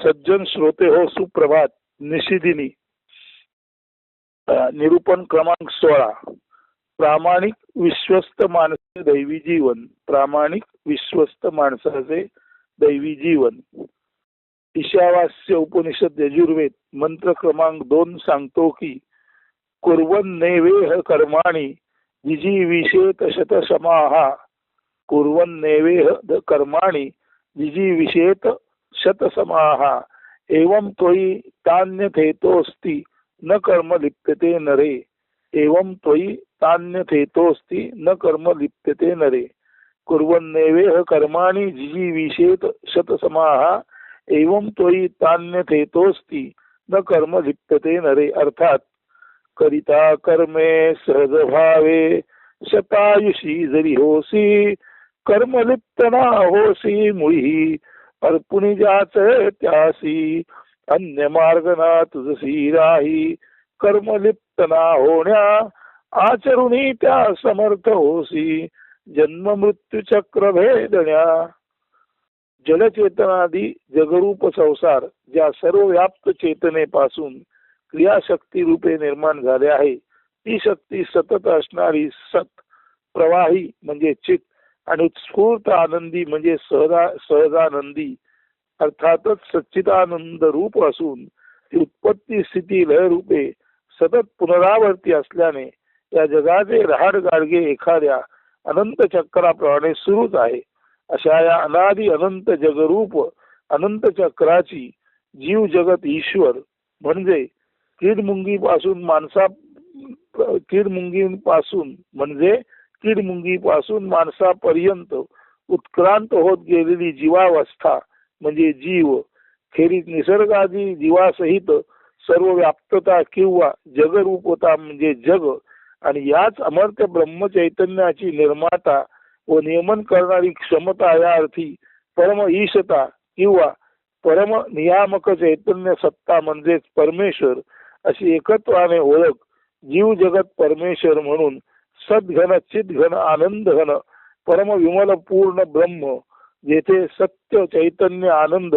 सज्जन श्रोते हो सुप्रभात. निशिदिनी. निरूपण क्रमांक 16. प्रामाणिक विश्वस्त माणसाचे दैवी जीवन. प्रामाणिक विश्वस्त माणसाचे दैवी जीवन. ईशावास्य उपनिषद यजुर्वेद मंत्र क्रमांक 2 सांगतो की कुर्वन्नेवेह कर्माणि जिजीविषेत शतशमाः. कुर्वन्नेवेह कर्माणि जिजीविषेत शतसमाः. एवं त्वयि तान्यथेतोस्ति न कर्म लिप्यते नरे. एवं त्वयि तान्यथेतोस्ति न कर्म लिप्यते नरे. कुर्वन्नेवेह कर्माणि जिजीविषेत शतसमाः. एवं त्वयि तान्यथेतोस्ति न कर्म लिप्यते नरे. अर्थात करिता कर्मे सहज भावे शतायुषी जरी होसी. कर्मलिप्त ना होसी मुळी अर्पुणी जाच त्यासी. अन्य मार्ग ना तुझसी राही. कर्मलिप्त ना होण्या आचरुणी त्या समर्थ होसी. जन्म मृत्यू चक्र भेदण्या. जलचेतनादी जगरूप संसार ज्या सर्व व्याप्त चेतनेपासून क्रियाशक्ती रूपे निर्माण झाले आहे, ती शक्ती सतत असणारी सत प्रवाही म्हणजे चित्त आणि उत्स्फूर्त आनंदी म्हणजे सहजानंदी अर्थातच सच्चिदानंद रूप असून ती उत्पत्ती स्थिती लय रूपे सतत पुनरावर्ती असल्याने या जगाचे रहाड गाडगे एखाद्या अनंत चक्राप्रमाणे सुरूच आहे. अशा या अनादि अनंत जगरूप अनंत चक्राची जीव जगत ईश्वर म्हणजे कीडमुंगी पासून माणसापर्यंत उत्क्रांत होत गेलेली जीवावस्था म्हणजे जीव, खेरीज निसर्गादी जीवासहित सर्व व्याप्तता किंवा जगरूपता म्हणजे जग आणि याच अमर्त्य ब्रह्मचैतन्याची निर्माता व नियमन करणारी क्षमता या अर्थी परम ईशता किंवा परम नियामक चैतन्य सत्ता म्हणजेच परमेश्वर अशी एकत्वाने ओळख जीव जगत परमेश्वर म्हणून सद्घन चिद्घन आनंद घन परम विमल पूर्ण ब्रह्म जेथे सत्य चैतन्य आनंद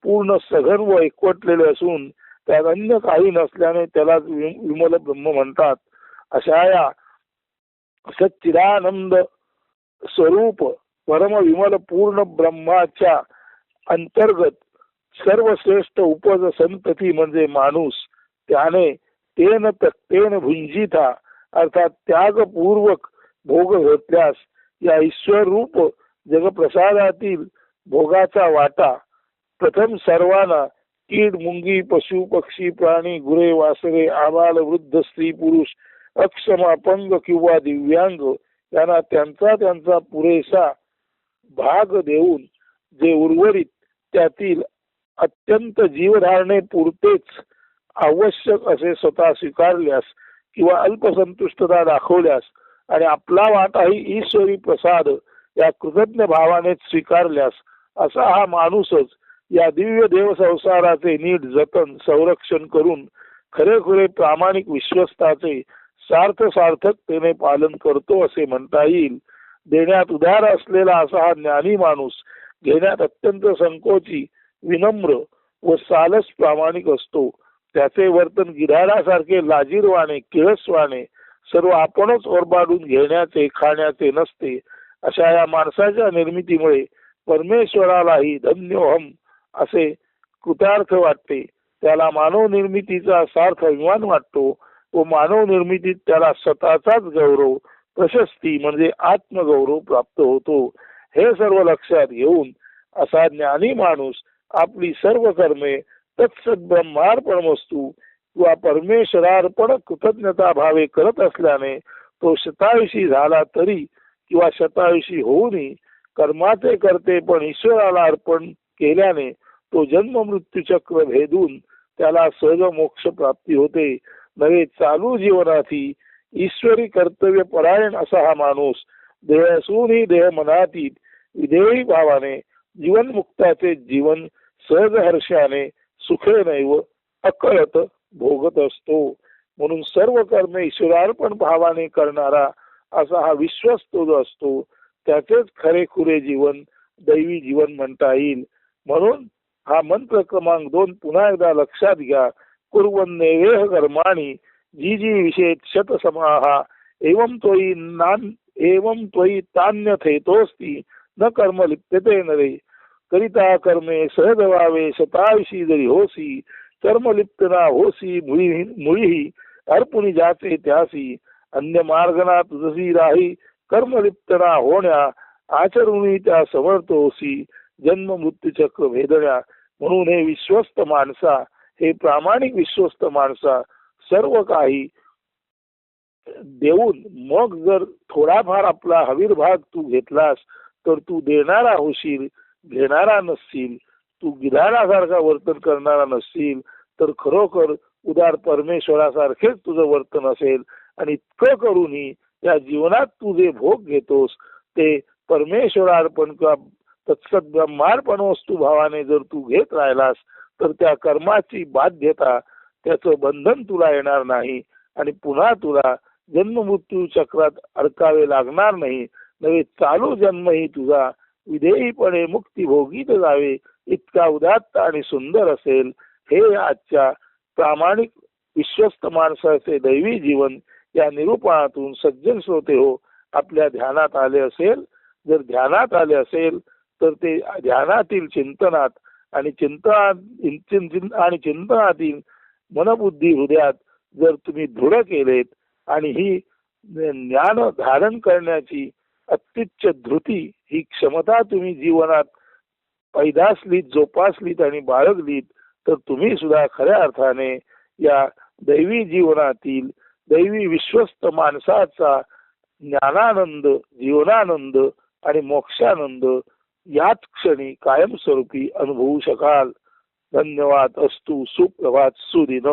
पूर्ण सघन व एकवटलेले असून त्यात अन्य काही नसल्याने त्याला विमल ब्रह्म म्हणतात. अशा या सच्चिदानंद स्वरूप परम विमल पूर्ण ब्रह्माच्या अंतर्गत सर्वश्रेष्ठ उपज संतती म्हणजे माणूस त्याने तेन तक्तेन भुंजिता अर्थात त्यागपूर्वक भोग घेतल्यास या ईश्वर रूप जगप्रसादातील भोगाचा वाटा प्रथम सर्वांना कीड मुंगी पशु पक्षी प्राणी गुरे वासरे आबाल वृद्ध स्त्री पुरुष अक्षम अपंग किंवा दिव्यांग यांना त्यांचा पुरेसा भाग देऊन जे उर्वरित त्यातील अत्यंत जीवधारणे पुरतेच आवश्यक असे स्वतः स्वीकारल्यास किंवा अल्पसंतुष्टता दाखवल्यास आणि आपला वाटाही ईश्वरी प्रसाद या कृतज्ञ भावाने स्वीकारल्यास असा हा माणूसच या दिव्य देव संसाराचे नीट जतन संरक्षण करून खरेखुरे प्रामाणिक विश्वस्ताचे सार्थकतेने पालन करतो असे म्हणता येईल. देण्यात उदार असलेला असा हा ज्ञानी माणूस घेण्यात अत्यंत संकोची विनम्र व सालस प्रामाणिक असतो. त्याचे वर्तन गिधाडासारखे लाजीरवाणे किळसवाणे सर्व आपणच ओरबाडून घेण्याचे खाण्याचे नसते. अशा या माणसाच्या निर्मितीमुळे परमेश्वरालाही धन्योहम असे कृतार्थ वाटते. त्याला मानव निर्मितीचा सार्थ अभिमान वाटतो व मानव निर्मितीत त्याला स्वतःचाच गौरव प्रशस्ती म्हणजे आत्मगौरव प्राप्त होतो. हे सर्व लक्षात घेऊन असा ज्ञानी माणूस आपली सर्व कर्मे तत्सद्ब्रह्मार्पण वस्तू किंवा परमेश्वरार्पण कृतज्ञता भावे करत असल्याने तो शतायुषी झाला तरी किंवा शतायुषी होऊनही कर्माचे करते पण ईश्वराला अर्पण केल्याने तो जन्म मृत्यू चक्र भेदून त्याला सहज मोक्ष प्राप्ती होते. नवे चालू जीवनाची ईश्वरी कर्तव्य परायण असा हा माणूस देह असूनही देह मनातीत विधेयी भावाने जीवनमुक्ताचे जीवन सहज हर्षाने सुखे नैव अकळत भोगत असतो. म्हणून सर्व कर्मे ईश्वरार्पण भावाने करणारा असा हा विश्वस्त जो असतो त्याचेच खरेखुरे जीवन दैवी जीवन म्हणता येईल. म्हणून हा मंत्र क्रमांक 2 पुन्हा एकदा लक्षात घ्या. कुर्वन्नेवेह कर्माणि जी जी विषेत शत समाहा एवं त्वयि तान्यथेतोस्ति न कर्म लिप्यते नरे. करिता कर्मे सहज व्हावे शतायुषी जरी होसी कर्म लिप्त ना होसी मुळीही अर्पुणी जाचे त्यासी अन्य मार्गना तुझी राही कर्म लिप्त ना होण्या आचरुणी त्या समर्थ होसी जन्म मृत्यू चक्र भेदण्या. म्हणून हे विश्वस्त माणसा, हे प्रामाणिक विश्वस्त माणसा, सर्व काही देऊन मग जर थोडाफार आपला हवीरभाग तू घेतलास तर तू देणारा होशील, घेणारा नसशील. तू गिधाडासारखा वर्तन करणारा नसशील तर खरोखर उदार परमेश्वरासारखेच तुझं वर्तन असेल. आणि इतकं करूनही या जीवनात तू जे भोग घेतोस ते परमेश्वरार्पण किंवा तत्सत ब्रह्मार्पण वस्तू भावाने जर तू घेत राहिलास तर त्या कर्माची बाध्यता, त्याचं बंधन तुला येणार नाही आणि पुन्हा तुला जन्म मृत्यू चक्रात अडकावे लागणार नाही. नवे चालू जन्मही तुझा विधेयीपणे मुक्ती भोगीत जावे इतका उदात्त आणि सुंदर असेल. हे आजच्या प्रामाणिक विश्वस्त माणसाचे दैवी जीवन या निरूपणातून सज्जन श्रोते हो आपल्या ध्यानात आले असेल. जर ध्यानात आले असेल तर ते ध्यानातील चिंतनात आणि चिंतनातील मनबुद्धी हृदयात जर तुम्ही दृढ केलेत आणि ही ज्ञान धारण करण्याची अत्युच्च धृती, ही क्षमता तुम्ही जीवनात पैदासलीत, जोपासलीत आणि बाळगलीत तर तुम्ही सुद्धा खऱ्या अर्थाने या दैवी जीवनातील दैवी विश्वस्त माणसाचा ज्ञानानंद, जीवनानंद आणि मोक्षानंद याच क्षणी कायमस्वरूपी अनुभवू शकाल. धन्यवाद. अस्तु. सुप्रभात. सुदिन.